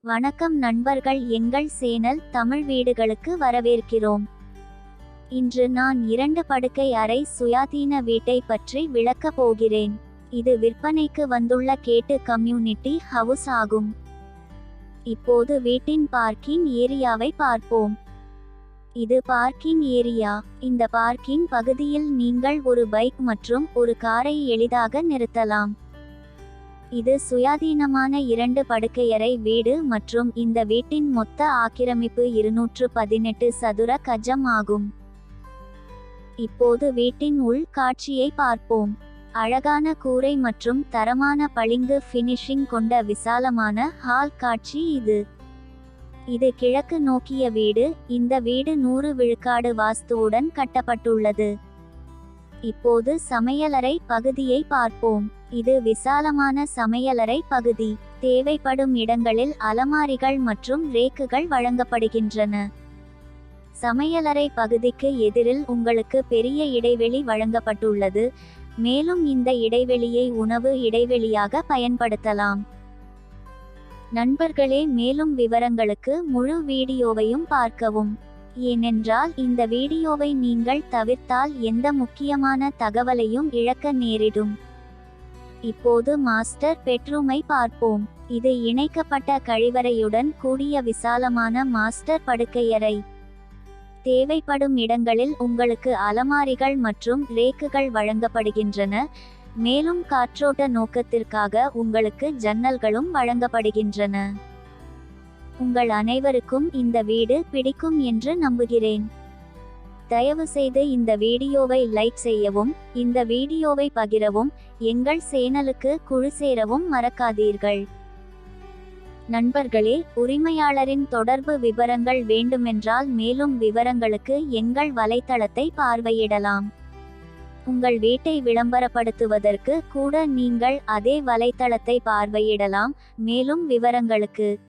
வணக்கம் நண்பர்கள், எங்கள் சேனல் தமிழ் வீடுகளுக்கு வரவேற்கிறோம். இன்று நான் 2 படுக்கை அறை சுயாதீன வீட்டை பற்றி விளக்கப் போகிறேன். இது விற்பனைக்கு வந்துள்ள கேட்டு கம்யூனிட்டி ஹவுஸ் ஆகும். இப்போது வீட்டின் பார்க்கிங் ஏரியாவை பார்ப்போம். இது பார்க்கிங் ஏரியா. இந்த பார்க்கிங் பகுதியில் நீங்கள் ஒரு பைக் மற்றும் ஒரு காரை எளிதாக நிறுத்தலாம். இது சுயாதீனமான 2 படுக்கையறை வீடு மற்றும் இந்த வீட்டின் மொத்த ஆக்கிரமிப்பு 218 சதுர கஜம் ஆகும். இப்போது வீட்டின் உள் காட்சியை பார்ப்போம். அழகான கூரை மற்றும் தரமான பளிங்கு ஃபினிஷிங் கொண்ட விசாலமான ஹால் காட்சி இது. இது கிழக்கு நோக்கிய வீடு. இந்த வீடு 100 விழுக்காடு வாஸ்துவுடன் கட்டப்பட்டுள்ளது. இப்போது சமையலறை பகுதியை பார்ப்போம். இது விசாலமான சமையலறை பகுதி. தேவைப்படும் இடங்களில் அலமாரிகள் மற்றும் ரேக்குகள் வழங்கப்படுகின்றன. சமையலறை பகுதிக்கு எதிரில் உங்களுக்கு பெரிய இடைவெளி வழங்கப்பட்டுள்ளது, மேலும் இந்த இடைவெளியை உணவு இடைவெளியாக பயன்படுத்தலாம். நண்பர்களே, மேலும் விவரங்களுக்கு முழு வீடியோவையும் பார்க்கவும். ஏனென்றால் இந்த வீடியோவை நீங்கள் தவிர்த்தால் எந்த முக்கியமான தகவலையும் இழக்க நேரிடும். இப்போது மாஸ்டர் பெட்ரூமை பார்ப்போம். இது இணைக்கப்பட்ட கழிவறையுடன் கூடிய விசாலமான மாஸ்டர் படுக்கையறை. தேவைப்படும் இடங்களில் உங்களுக்கு அலமாரிகள் மற்றும் ரேக்குகள் வழங்கப்படுகின்றன, மேலும் காற்றோட்ட நோக்கத்திற்காக உங்களுக்கு ஜன்னல்களும் வழங்கப்படுகின்றன. உங்கள் அனைவருக்கும் இந்த வீடு பிடிக்கும் என்று நம்புகிறேன். தயவுசெய்து இந்த வீடியோவை லைக் செய்யவும், இந்த வீடியோவை பகிரவும், எங்கள் சேனலுக்கு குழு சேரவும் மறக்காதீர்கள். நண்பர்களே, உரிமையாளரின் தொடர்பு விவரங்கள் வேண்டுமென்றால் மேலும் விவரங்களுக்கு எங்கள் வலைத்தளத்தை பார்வையிடலாம். உங்கள் வீட்டை விளம்பரப்படுத்துவதற்கு கூட நீங்கள் அதே வலைத்தளத்தை பார்வையிடலாம். மேலும் விவரங்களுக்கு